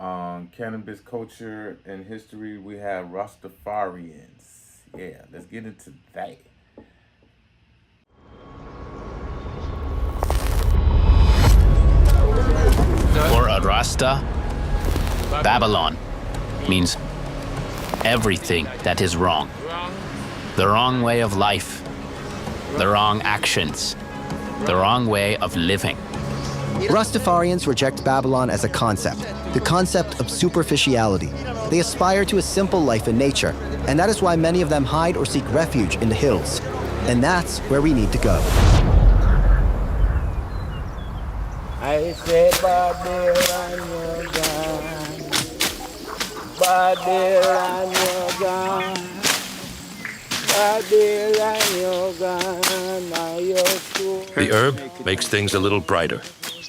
cannabis culture and history, we have Rastafarians. Yeah, let's get into that. For a Rasta, Babylon means everything that is wrong. The wrong way of life, the wrong actions, the wrong way of living. Rastafarians reject Babylon as a concept, the concept of superficiality. They aspire to a simple life in nature, and that is why many of them hide or seek refuge in the hills. And that's where we need to go. I say Babylon, you're gone. Babylon, you're gone. Babylon, you're gone. Now you're true. The herb makes things a little brighter.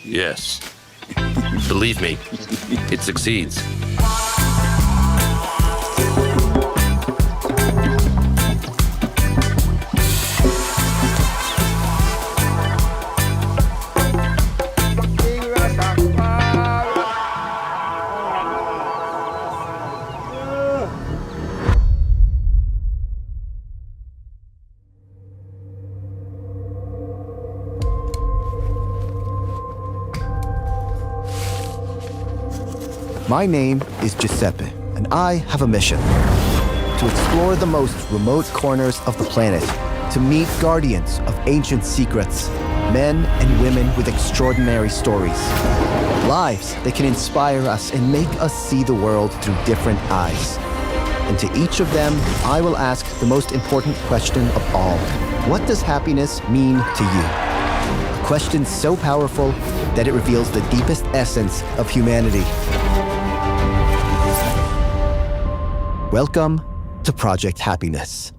Yes. Believe me, it succeeds. My name is Giuseppe, and I have a mission: to explore the most remote corners of the planet, to meet guardians of ancient secrets, men and women with extraordinary stories, lives that can inspire us and make us see the world through different eyes. And to each of them, I will ask the most important question of all: what does happiness mean to you? A question so powerful that it reveals the deepest essence of humanity. Welcome to Project Happiness.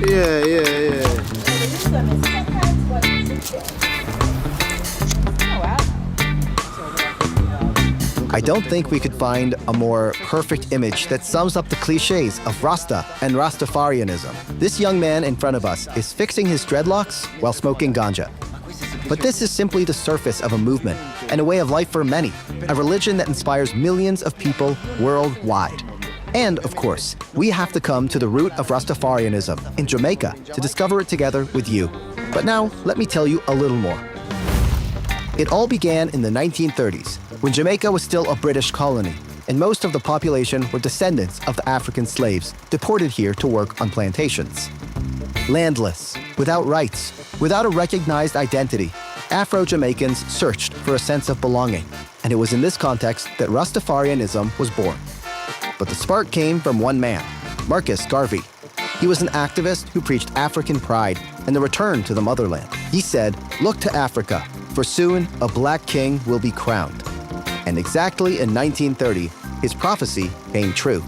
Yeah. I don't think we could find a more perfect image that sums up the cliches of Rasta and Rastafarianism. This young man in front of us is fixing his dreadlocks while smoking ganja. But this is simply the surface of a movement and a way of life for many, a religion that inspires millions of people worldwide. And, of course, we have to come to the root of Rastafarianism in Jamaica to discover it together with you. But now, let me tell you a little more. It all began in the 1930s, when Jamaica was still a British colony, and most of the population were descendants of the African slaves deported here to work on plantations. Landless, without rights, without a recognized identity, Afro-Jamaicans searched for a sense of belonging, and it was in this context that Rastafarianism was born. But the spark came from one man, Marcus Garvey. He was an activist who preached African pride and the return to the motherland. He said, "Look to Africa, for soon a black king will be crowned." And exactly in 1930, his prophecy came true.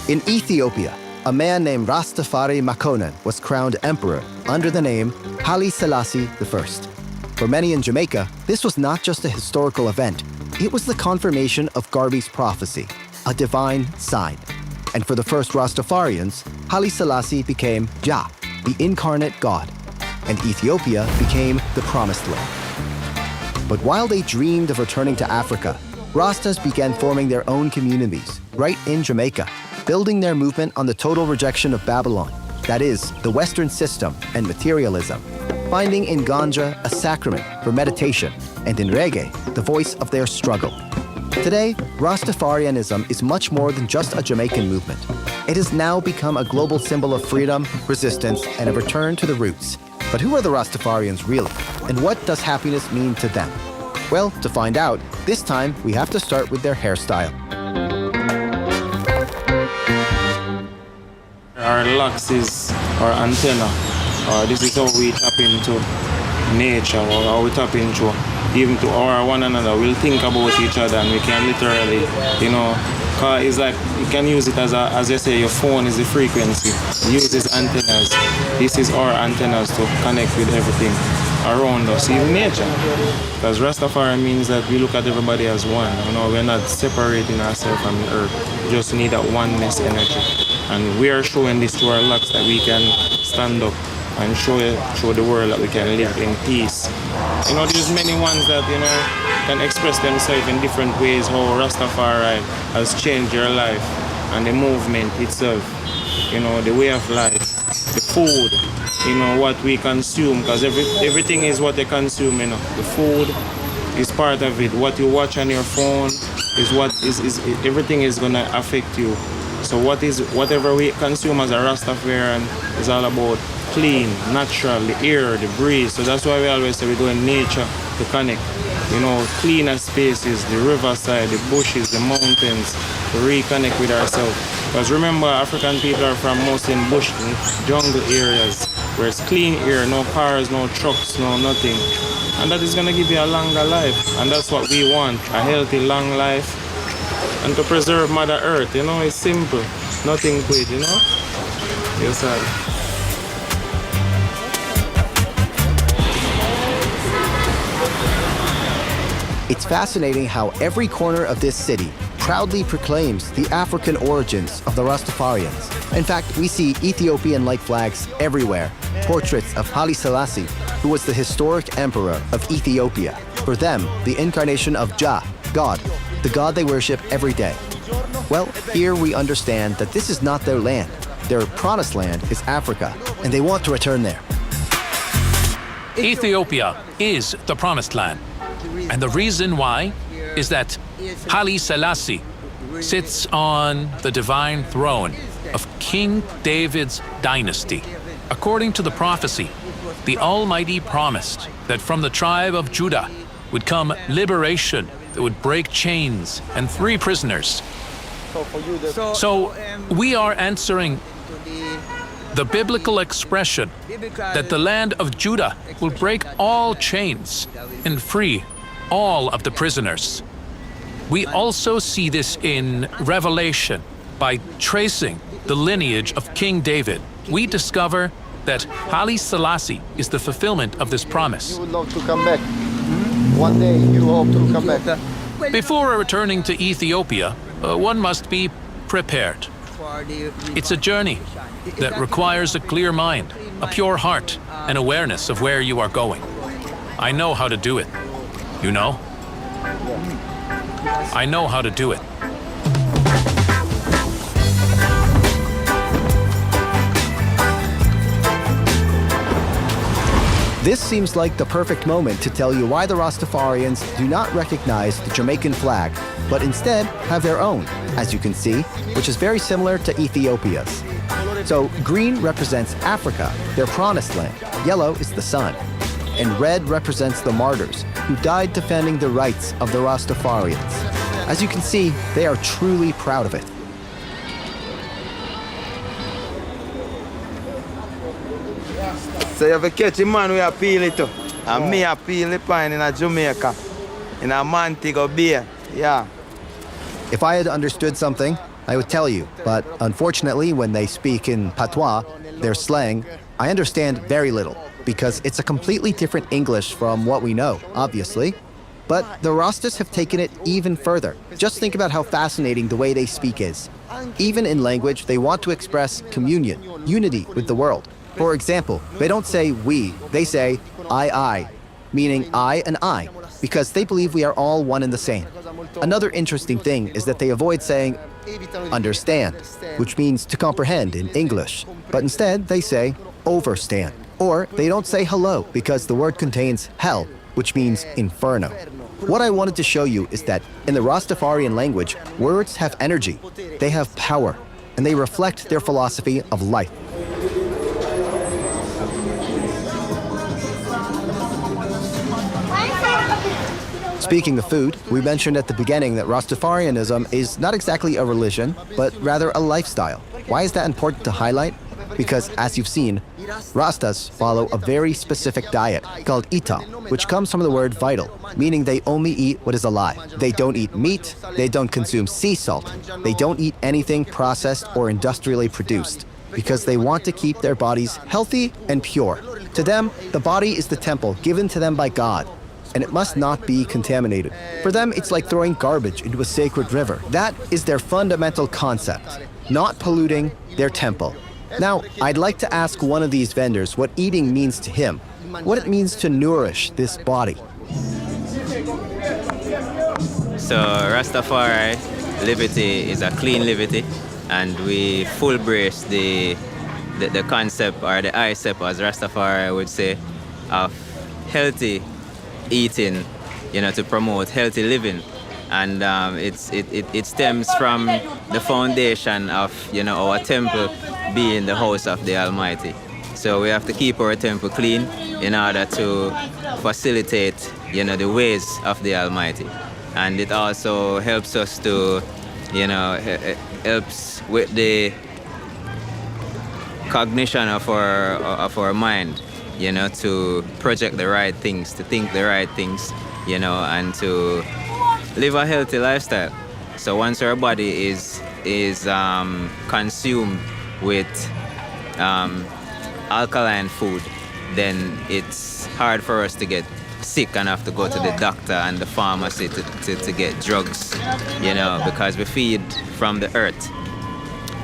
In Ethiopia, a man named Rastafari Makonnen was crowned emperor under the name Haile Selassie I. For many in Jamaica, this was not just a historical event, it was the confirmation of Garvey's prophecy, a divine sign. And for the first Rastafarians, Haile Selassie became Jah, the incarnate God, and Ethiopia became the promised land. But while they dreamed of returning to Africa, Rastas began forming their own communities right in Jamaica, building their movement on the total rejection of Babylon, that is, the Western system and materialism, finding in ganja a sacrament for meditation, and in reggae, the voice of their struggle. Today, Rastafarianism is much more than just a Jamaican movement. It has now become a global symbol of freedom, resistance, and a return to the roots. But who are the Rastafarians really? And what does happiness mean to them? Well, to find out, this time we have to start with their hairstyle. Our locks is our antenna. This is how we tap into nature, or how we tap into even to our one another. We'll think about each other and we can literally, Cause it's like you can use it as you say, your phone is the frequency. Use these antennas. This is our antennas to connect with everything around us, even nature. Because Rastafari means that we look at everybody as one. You know, we're not separating ourselves from the earth. We just need that oneness energy. And we are showing this to our locks that we can stand up and show the world that we can live in peace. You know, there's many ones that, you know, can express themselves in different ways, how Rastafari has changed your life and the movement itself, you know, the way of life, the food, you know, what we consume, because everything is what they consume, you know. The food is part of it. What you watch on your phone is what is everything is gonna affect you. So whatever we consume as a Rastafarian is all about clean, natural, the air, the breeze. So that's why we always say we go in nature to connect. You know, cleaner spaces, the riverside, the bushes, the mountains, to reconnect with ourselves. Because remember, African people are from mostly in bush, jungle areas, where it's clean air, no cars, no trucks, no nothing. And that is gonna give you a longer life. And that's what we want, a healthy, long life. And to preserve Mother Earth, you know, it's simple. Nothing to it, you know? Yes, sir. It's fascinating how every corner of this city proudly proclaims the African origins of the Rastafarians. In fact, we see Ethiopian-like flags everywhere, portraits of Haile Selassie, who was the historic emperor of Ethiopia. For them, the incarnation of Jah, God, the God they worship every day. Well, here we understand that this is not their land. Their promised land is Africa, and they want to return there. Ethiopia is the promised land. And the reason why is that Haile Selassie sits on the divine throne of King David's dynasty. According to the prophecy, the Almighty promised that from the tribe of Judah would come liberation that would break chains and free prisoners. So we are answering the biblical expression that the land of Judah will break all chains and free all of the prisoners. We also see this in Revelation. By tracing the lineage of King David, we discover that Haile Selassie is the fulfillment of this promise. You would love to come back. One day you hope to come back. Before returning to Ethiopia, one must be prepared. It's a journey that requires a clear mind, a pure heart, and awareness of where you are going. I know how to do it. You know? I know how to do it. This seems like the perfect moment to tell you why the Rastafarians do not recognize the Jamaican flag, but instead have their own, as you can see, which is very similar to Ethiopia's. So green represents Africa, their promised land. Yellow is the sun. And red represents the martyrs who died defending the rights of the Rastafarians. As you can see, they are truly proud of it. So you have to catch a man we appeal it to. And me appeal the pine in Jamaica, in a Montego Bay. Yeah. If I had understood something, I would tell you. But unfortunately, when they speak in patois, their slang, I understand very little, because it's a completely different English from what we know, obviously. But the Rastas have taken it even further. Just think about how fascinating the way they speak is. Even in language, they want to express communion, unity with the world. For example, they don't say we, they say I, meaning I and I, because they believe we are all one and the same. Another interesting thing is that they avoid saying understand, which means to comprehend in English, but instead they say overstand. Or they don't say hello because the word contains hell, which means inferno. What I wanted to show you is that in the Rastafarian language, words have energy, they have power, and they reflect their philosophy of life. Speaking of food, we mentioned at the beginning that Rastafarianism is not exactly a religion, but rather a lifestyle. Why is that important to highlight? Because, as you've seen, Rastas follow a very specific diet called ital, which comes from the word vital, meaning they only eat what is alive. They don't eat meat, they don't consume sea salt, they don't eat anything processed or industrially produced, because they want to keep their bodies healthy and pure. To them, the body is the temple given to them by God, and it must not be contaminated. For them, it's like throwing garbage into a sacred river. That is their fundamental concept, not polluting their temple. Now, I'd like to ask one of these vendors what eating means to him, what it means to nourish this body. So Rastafari liberty is a clean liberty, and we full brace the concept, or the ICEP as Rastafari would say, of healthy eating, to promote healthy living. And it stems from the foundation of our temple being the house of the Almighty. So we have to keep our temple clean in order to facilitate the ways of the Almighty. And it also helps us to helps with the cognition of our mind, to project the right things, to think the right things, and to live a healthy lifestyle. So once our body is consumed with alkaline food, then it's hard for us to get sick and have to go to the doctor and the pharmacy to get drugs, because we feed from the earth.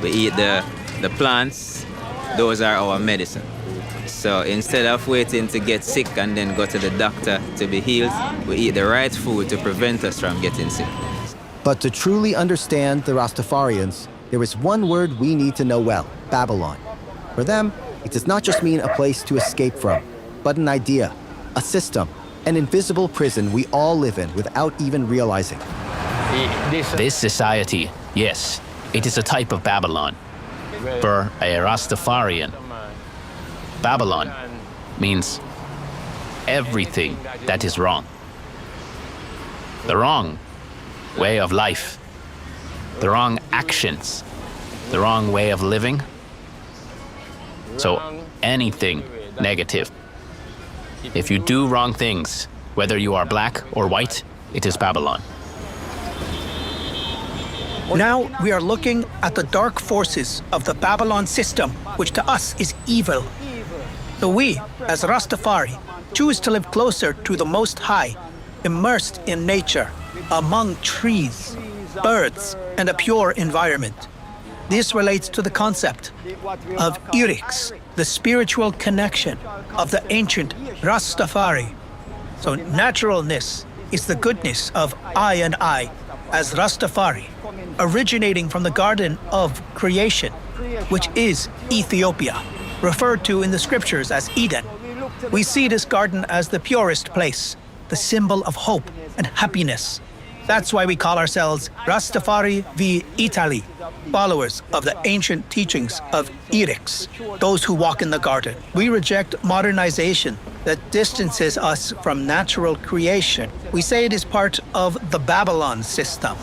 We eat the plants, those are our medicine. So instead of waiting to get sick and then go to the doctor to be healed, we eat the right food to prevent us from getting sick. But to truly understand the Rastafarians, there is one word we need to know well: Babylon. For them, it does not just mean a place to escape from, but an idea, a system, an invisible prison we all live in without even realizing. This society, yes, it is a type of Babylon. For a Rastafarian, Babylon means everything that is wrong. The wrong way of life, the wrong actions, the wrong way of living. So anything negative. If you do wrong things, whether you are black or white, it is Babylon. Now we are looking at the dark forces of the Babylon system, which to us is evil. So we, as Rastafari, choose to live closer to the Most High, immersed in nature, among trees, birds, and a pure environment. This relates to the concept of Irix, the spiritual connection of the ancient Rastafari. So naturalness is the goodness of I and I as Rastafari, originating from the Garden of Creation, which is Ethiopia, referred to in the scriptures as Eden. We see this garden as the purest place, the symbol of hope and happiness. That's why we call ourselves Rastafari v Italy, followers of the ancient teachings of Irix, those who walk in the garden. We reject modernization that distances us from natural creation. We say it is part of the Babylon system.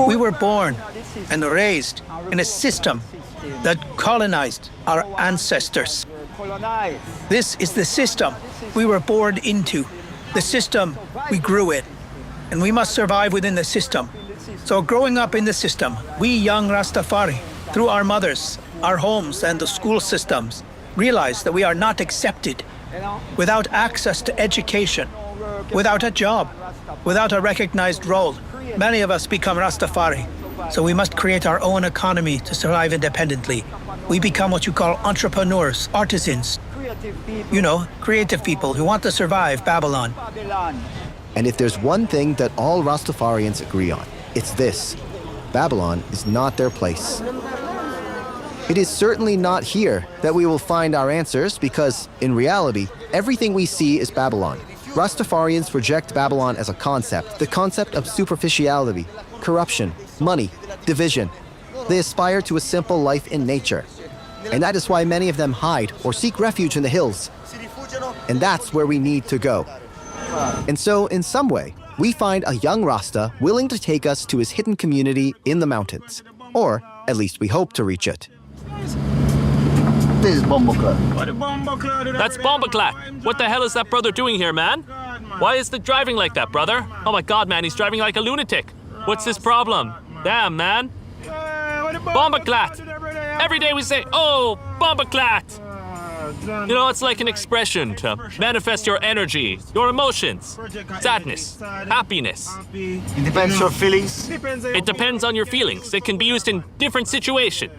We were born and raised in a system that colonized our ancestors. This is the system we were born into, the system we grew in, and we must survive within the system. So growing up in the system, we young Rastafari, through our mothers, our homes, and the school systems, realize that we are not accepted without access to education, without a job, without a recognized role. Many of us become Rastafari, so we must create our own economy to survive independently. We become what you call entrepreneurs, artisans, creative people who want to survive Babylon. And if there's one thing that all Rastafarians agree on, it's this: Babylon is not their place. It is certainly not here that we will find our answers, because, in reality, everything we see is Babylon. Rastafarians reject Babylon as a concept, the concept of superficiality, corruption, money, division. They aspire to a simple life in nature. And that is why many of them hide or seek refuge in the hills. And that's where we need to go. And so, in some way, we find a young Rasta willing to take us to his hidden community in the mountains. Or, at least we hope to reach it. is Bomboclat? That's Bombaclat. What the hell is that brother doing here, man? Why is the driving like that, brother? Oh my god, man, he's driving like a lunatic. What's his problem? Damn, man. Bombaclat. Every day we say, oh, Bombaclat. You know, it's like an expression to manifest your energy, your emotions, sadness, happiness. It depends on your feelings. It depends on your feelings. It can be used in different situations.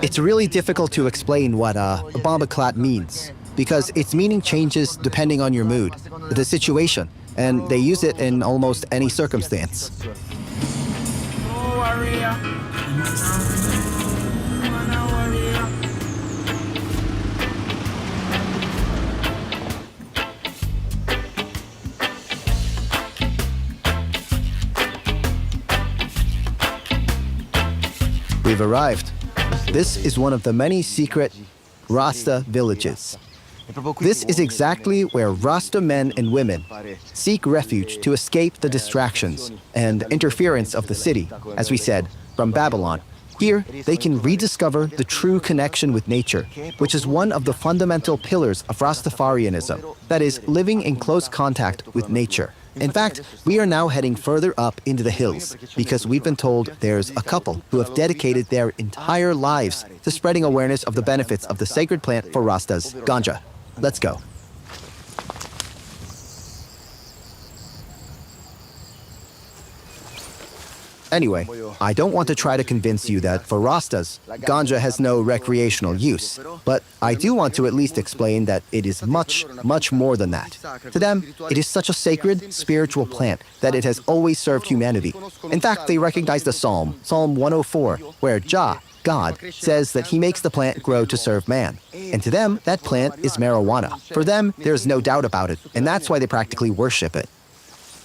It's really difficult to explain what bomboclat means because its meaning changes depending on your mood, the situation, and they use it in almost any circumstance. We've arrived. This is one of the many secret Rasta villages. This is exactly where Rasta men and women seek refuge to escape the distractions and interference of the city, as we said, from Babylon. Here, they can rediscover the true connection with nature, which is one of the fundamental pillars of Rastafarianism, that is, living in close contact with nature. In fact, we are now heading further up into the hills because we've been told there's a couple who have dedicated their entire lives to spreading awareness of the benefits of the sacred plant for Rastas, ganja. Let's go. Anyway, I don't want to try to convince you that for Rastas, ganja has no recreational use, but I do want to at least explain that it is much, much more than that. To them, it is such a sacred, spiritual plant that it has always served humanity. In fact, they recognize the Psalm, Psalm 104, where Jah, God, says that he makes the plant grow to serve man. And to them, that plant is marijuana. For them, there's no doubt about it, and that's why they practically worship it.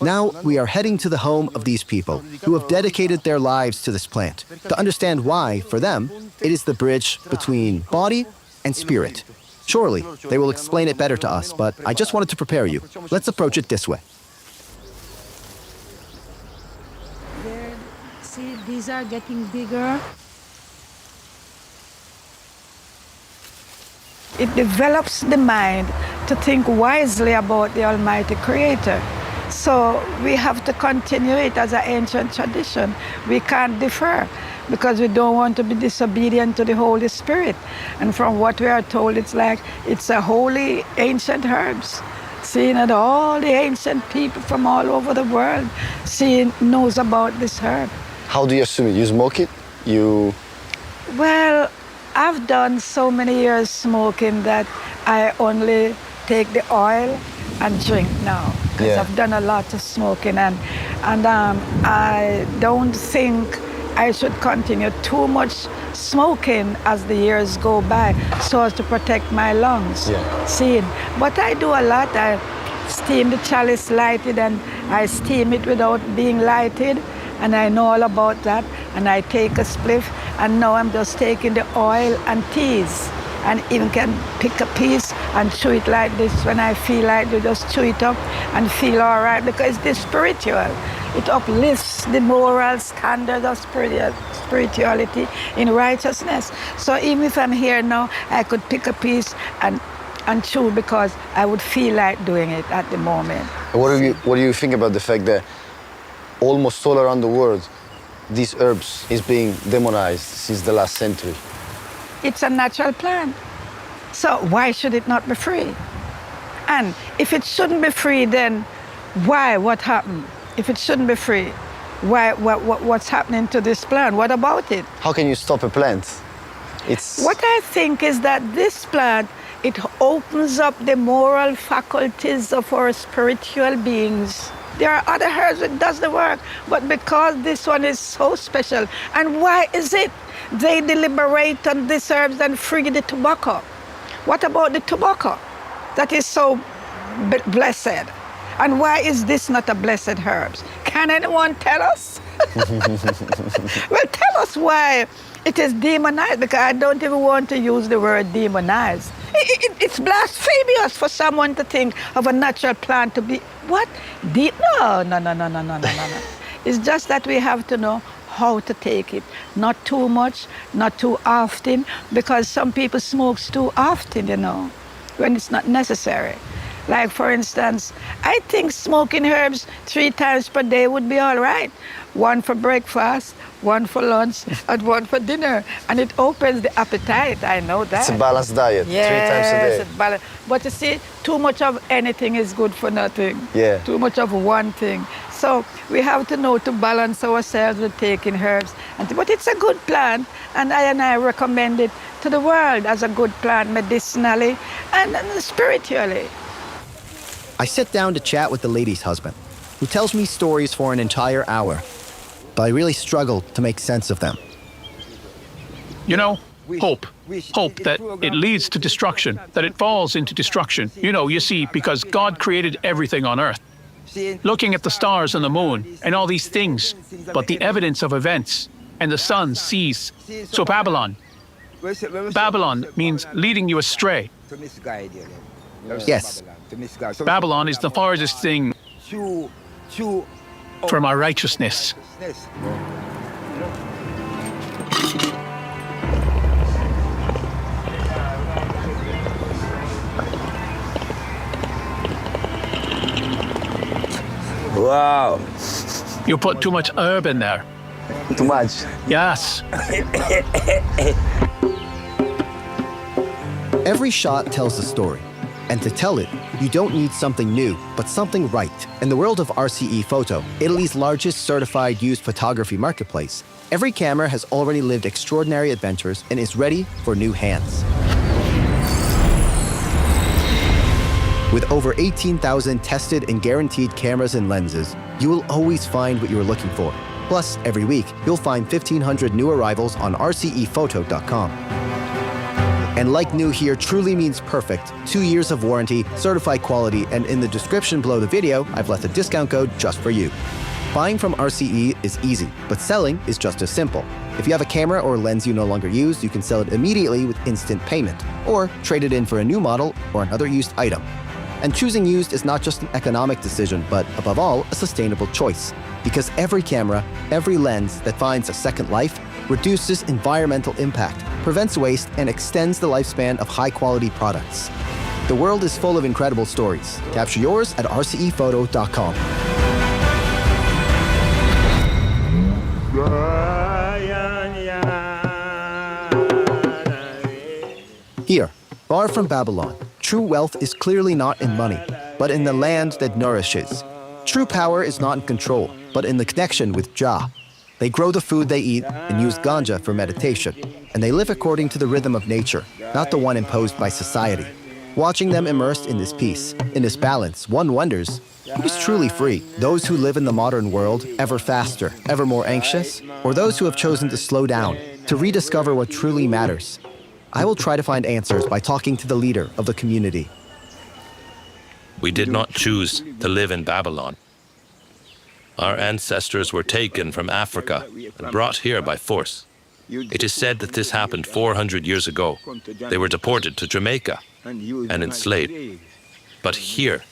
Now, we are heading to the home of these people who have dedicated their lives to this plant to understand why, for them, it is the bridge between body and spirit. Surely, they will explain it better to us, but I just wanted to prepare you. Let's approach it this way. There, see, these are getting bigger. It develops the mind to think wisely about the Almighty Creator. So we have to continue it as an ancient tradition. We can't defer because we don't want to be disobedient to the Holy Spirit. And from what we are told, it's like it's a holy ancient herbs. Seeing that all the ancient people from all over the world knows about this herb. How do you assume it? You smoke it? Well, I've done so many years smoking that I only take the oil and drink now. Because I've done a lot of smoking and I don't think I should continue too much smoking as the years go by so as to protect my lungs. But I do a lot. I steam the chalice lighted and I steam it without being lighted, and I know all about that, and I take a spliff, and now I'm just taking the oil and teas. And even can pick a piece and chew it like this when I feel like to just chew it up and feel all right, because it's spiritual. It uplifts the moral standard of spirituality in righteousness. So even if I'm here now, I could pick a piece and chew because I would feel like doing it at the moment. What do you think about the fact that almost all around the world, these herbs is being demonized since the last century? It's a natural plant. So why should it not be free? And if it shouldn't be free, then why? What happened? If it shouldn't be free, why? What's happening to this plant? What about it? How can you stop a plant? What I think is that this plant, it opens up the moral faculties of our spiritual beings. There are other herbs that does the work, but because this one is so special, and why is it? They deliberate on these herbs and free the tobacco. What about the tobacco that is so blessed? And why is this not a blessed herb? Can anyone tell us? Well, tell us why it is demonized, because I don't even want to use the word demonized. It's blasphemous for someone to think of a natural plant to be, what? No. It's just that we have to know how to take it. Not too much, not too often, because some people smoke too often, you know, when it's not necessary. Like, for instance, I think smoking herbs 3 times per day would be all right. 1 for breakfast, 1 for lunch, and 1 for dinner. And it opens the appetite, I know that. It's a balanced diet, 3 times a day. It's balanced. But you see, too much of anything is good for nothing. Yeah. Too much of one thing. So we have to know to balance ourselves with taking herbs. But it's a good plant, and I recommend it to the world as a good plant medicinally and spiritually. I sit down to chat with the lady's husband, who tells me stories for an entire hour, but I really struggle to make sense of them. You know, hope that it leads to destruction, that it falls into destruction. You know, you see, because God created everything on earth. Looking at the stars and the moon and all these things, but the evidence of events and the sun sees. So Babylon means leading you astray. Yes. Babylon is the farthest thing from our righteousness. Wow. You put too much herb in there. Too much. Yes. Every shot tells a story. And to tell it, you don't need something new, but something right. In the world of RCE Photo, Italy's largest certified used photography marketplace, every camera has already lived extraordinary adventures and is ready for new hands. With over 18,000 tested and guaranteed cameras and lenses, you will always find what you're looking for. Plus, every week, you'll find 1,500 new arrivals on rcephoto.com. And like new here truly means perfect. 2 years of warranty, certified quality, and in the description below the video, I've left a discount code just for you. Buying from RCE is easy, but selling is just as simple. If you have a camera or lens you no longer use, you can sell it immediately with instant payment, or trade it in for a new model or another used item. And choosing used is not just an economic decision, but above all, a sustainable choice. Because every camera, every lens that finds a second life reduces environmental impact, prevents waste, and extends the lifespan of high-quality products. The world is full of incredible stories. Capture yours at rcephoto.com. Here, far from Babylon, true wealth is clearly not in money, but in the land that nourishes. True power is not in control, but in the connection with Jah. They grow the food they eat and use ganja for meditation, and they live according to the rhythm of nature, not the one imposed by society. Watching them immersed in this peace, in this balance, one wonders, who's truly free? Those who live in the modern world, ever faster, ever more anxious, or those who have chosen to slow down, to rediscover what truly matters? I will try to find answers by talking to the leader of the community. We did not choose to live in Babylon. Our ancestors were taken from Africa and brought here by force. It is said that this happened 400 years ago. They were deported to Jamaica and enslaved. But here,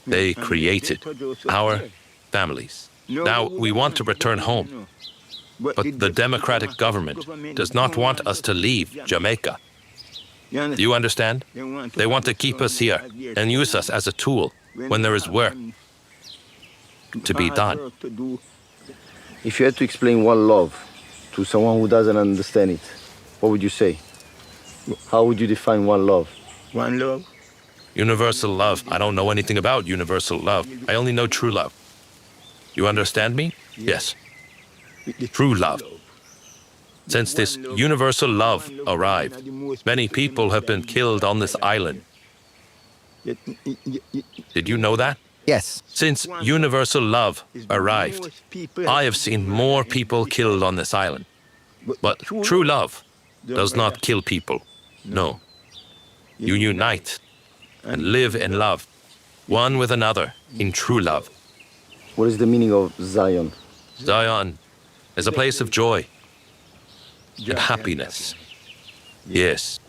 they created our families. Now we want to return home. But the democratic government does not want us to leave Jamaica. Do you understand? They want to keep us here and use us as a tool when there is work to be done. If you had to explain one love to someone who doesn't understand it, what would you say? How would you define one love? One love? Universal love. I don't know anything about universal love. I only know true love. You understand me? Yes. True love. Since this universal love arrived, many people have been killed on this island. Did you know that? Yes. Since universal love arrived, I have seen more people killed on this island. But true love does not kill people. No. You unite and live in love, one with another, in true love. What is the meaning of Zion? Zion is a place of joy and happiness. Yes.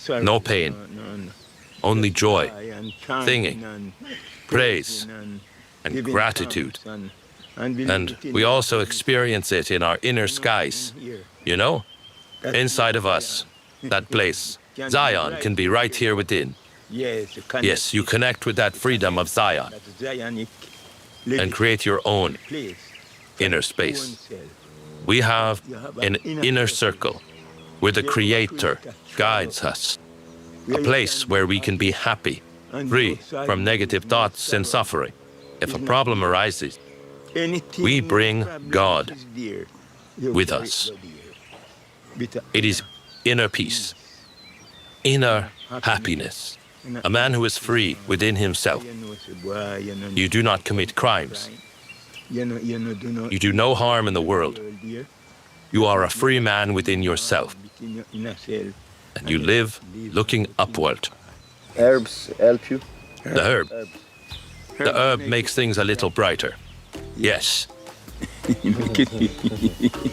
No pain, only joy, singing, praise, and gratitude. And we also experience it in our inner skies. You know? Inside of us, that place. Zion can be right here within. Yes, you connect with that freedom of Zion and create your own inner space. We have an inner circle where the Creator guides us, a place where we can be happy, free from negative thoughts and suffering. If a problem arises, we bring God with us. It is inner peace, inner happiness. A man who is free within himself. You do not commit crimes. You do no harm in the world. You are a free man within yourself. And you live looking upward. Herbs help you? The herb. The herb makes things a little brighter. Yes.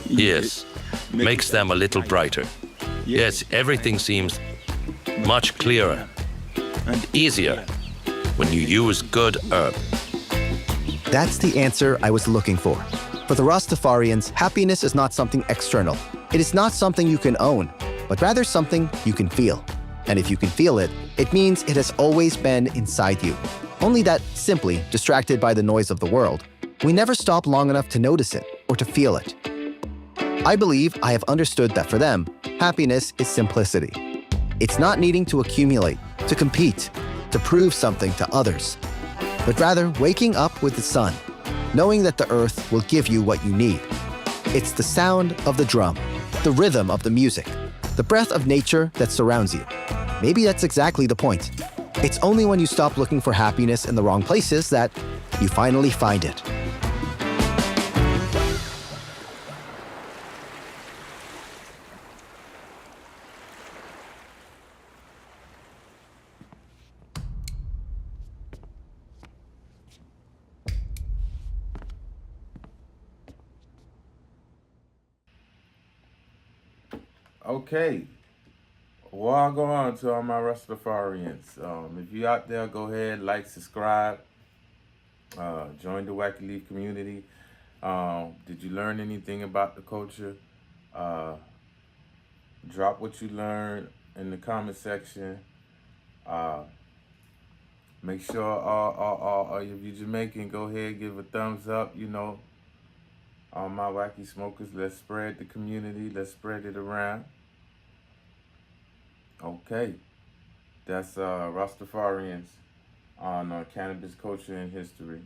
Yes. Makes them a little brighter. Yes, everything seems much clearer and easier when you use good herb. That's the answer I was looking for. For the Rastafarians, happiness is not something external. It is not something you can own, but rather something you can feel. And if you can feel it, it means it has always been inside you. Only that, simply distracted by the noise of the world, we never stop long enough to notice it or to feel it. I believe I have understood that for them, happiness is simplicity. It's not needing to accumulate, to compete, to prove something to others, but rather waking up with the sun, knowing that the earth will give you what you need. It's the sound of the drum, the rhythm of the music, the breath of nature that surrounds you. Maybe that's exactly the point. It's only when you stop looking for happiness in the wrong places that you finally find it. Okay. Well, I'll go on to all my Rastafarians. If you're out there, go ahead, like, subscribe, join the Wacky Leaf community. Did you learn anything about the culture? Drop what you learned in the comment section. Make sure if you're Jamaican, go ahead, give a thumbs up. You know, all my wacky smokers, let's spread the community. Let's spread it around. Okay, that's Rastafarians on Cannabis Culture and History.